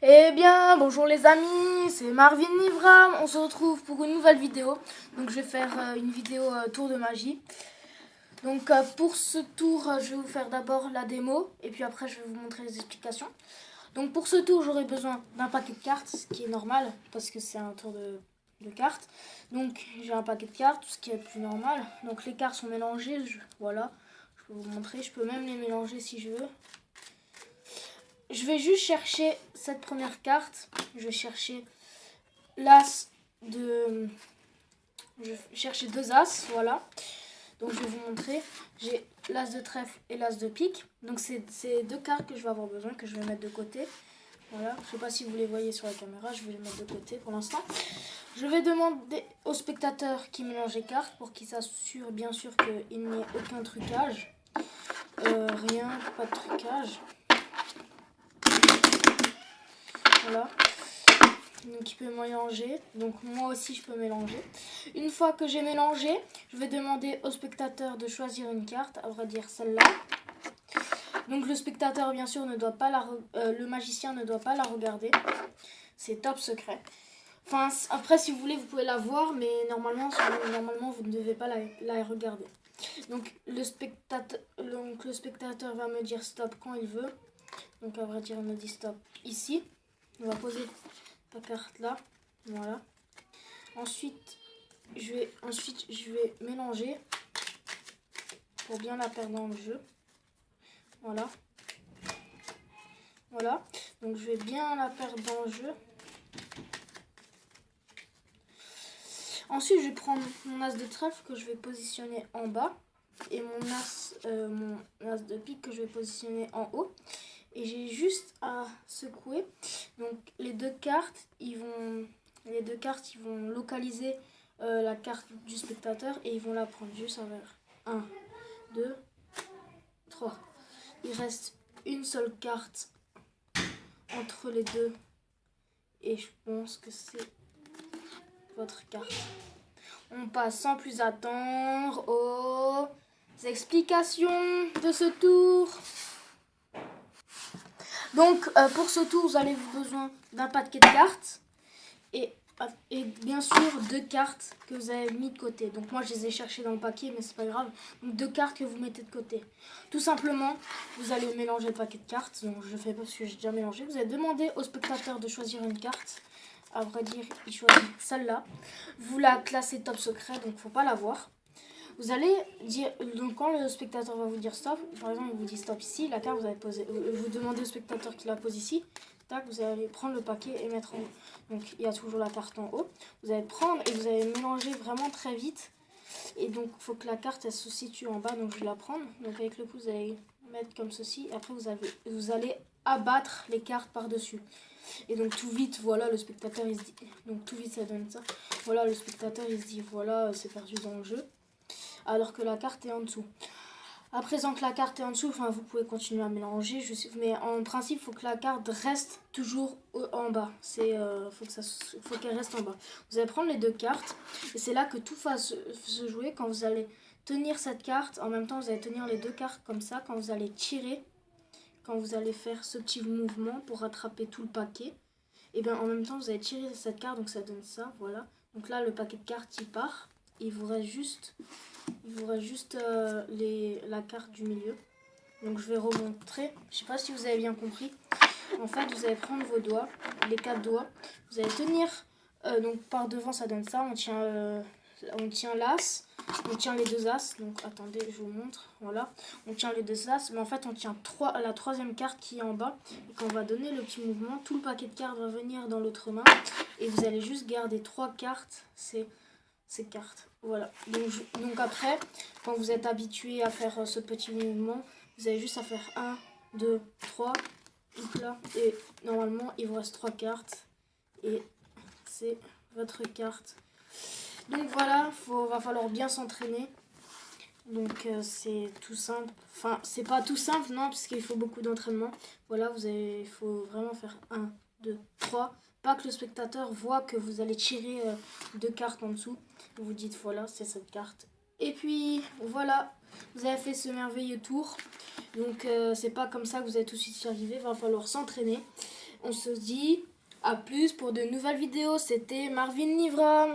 Eh bien, bonjour les amis, c'est Marvin Nivram, on se retrouve pour une nouvelle vidéo. Donc je vais faire une vidéo tour de magie. Donc pour ce tour, je vais vous faire d'abord la démo et puis après je vais vous montrer les explications. Donc pour ce tour, j'aurai besoin d'un paquet de cartes, ce qui est normal parce que c'est un tour de cartes. Donc j'ai un paquet de cartes, ce qui est plus normal. Donc les cartes sont mélangées, voilà, je peux vous montrer, je peux même les mélanger si je veux. Je vais juste chercher cette première carte. Je vais chercher l'as de... Je vais chercher deux as, voilà. Donc je vais vous montrer. J'ai l'as de trèfle et l'as de pique. Donc c'est deux cartes que je vais avoir besoin, que je vais mettre de côté. Voilà, je ne sais pas si vous les voyez sur la caméra, je vais les mettre de côté pour l'instant. Je vais demander au spectateur qui mélange les cartes pour qu'il s'assure bien sûr qu'il n'y ait aucun trucage. Rien, pas de trucage. Voilà. Donc il peut mélanger. Donc moi aussi je peux mélanger. Une fois que j'ai mélangé, je vais demander au spectateur de choisir une carte, à vrai dire celle-là. Donc le spectateur bien sûr ne doit pas le magicien ne doit pas la regarder. C'est top secret. Enfin après si vous voulez vous pouvez la voir, mais normalement vous ne devez pas la regarder. Donc le spectateur va me dire stop quand il veut. Donc à vrai dire il me dit stop ici. On va poser la carte là, voilà. Ensuite je vais mélanger pour bien la perdre dans le jeu. Voilà. Voilà. Donc je vais bien la perdre dans le jeu. Ensuite je vais prendre mon as de trèfle que je vais positionner en bas. Et mon as de pique que je vais positionner en haut. Et j'ai juste à secouer. Donc les deux cartes, ils vont localiser la carte du spectateur et ils vont la prendre juste avec 1, 2, 3. Il reste une seule carte entre les deux et je pense que c'est votre carte. On passe sans plus attendre aux explications de ce tour. Donc pour ce tour, vous avez besoin d'un paquet de cartes et bien sûr deux cartes que vous avez mis de côté. Donc moi je les ai cherchées dans le paquet, mais c'est pas grave. Donc deux cartes que vous mettez de côté. Tout simplement, vous allez mélanger le paquet de cartes. Donc je le fais pas parce que j'ai déjà mélangé. Vous allez demander au spectateur de choisir une carte. À vrai dire, il choisit celle-là. Vous la classez top secret, donc faut pas la voir. Vous allez dire, donc quand le spectateur va vous dire stop, par exemple il vous dit stop ici, la carte vous allez poser, vous demandez au spectateur qui la pose ici, tac, vous allez prendre le paquet et mettre en haut. Donc il y a toujours la carte en haut. Vous allez prendre et vous allez mélanger vraiment très vite. Et donc il faut que la carte elle se situe en bas, donc je vais la prendre. Donc avec le pouce vous allez mettre comme ceci. Et après vous allez abattre les cartes par-dessus. Et donc tout vite, voilà, le spectateur il se dit, donc tout vite ça donne ça. Voilà, le spectateur il se dit, voilà, c'est perdu dans le jeu. Alors que la carte est en dessous. À présent que la carte est en dessous, enfin, vous pouvez continuer à mélanger, mais en principe, il faut que la carte reste toujours en bas. Faut qu'elle reste en bas. Vous allez prendre les deux cartes, et c'est là que tout va se jouer. Quand vous allez tenir cette carte, en même temps, vous allez tenir les deux cartes comme ça. Quand vous allez tirer, quand vous allez faire ce petit mouvement pour rattraper tout le paquet, et bien en même temps, vous allez tirer cette carte, donc ça donne ça, voilà. Donc là, le paquet de cartes, il part. Il vous reste juste la carte du milieu. Donc je vais remontrer. Je sais pas si vous avez bien compris. En fait, vous allez prendre vos doigts, les 4 doigts. Vous allez tenir, donc par devant ça donne ça. On tient l'as, on tient les deux as. Donc attendez, je vous montre. Voilà, on tient les deux as. Mais en fait, on tient la troisième carte qui est en bas. Et quand on va donner le petit mouvement, tout le paquet de cartes va venir dans l'autre main. Et vous allez juste garder 3 cartes. Ces cartes. Voilà. Donc après, quand vous êtes habitué à faire ce petit mouvement, vous avez juste à faire 1, 2, 3. Donc là, et normalement, il vous reste 3 cartes. Et c'est votre carte. Donc voilà, va falloir bien s'entraîner. Donc c'est tout simple. Enfin, c'est pas tout simple, non, parce qu'il faut beaucoup d'entraînement. Voilà, il faut vraiment faire 1, 2, 3. Pas que le spectateur voit que vous allez tirer deux cartes en dessous. Vous dites voilà, c'est cette carte. Et puis voilà, vous avez fait ce merveilleux tour. Donc c'est pas comme ça que vous allez tout de suite y arriver. Il va falloir s'entraîner. On se dit à plus pour de nouvelles vidéos. C'était Marvin Livra.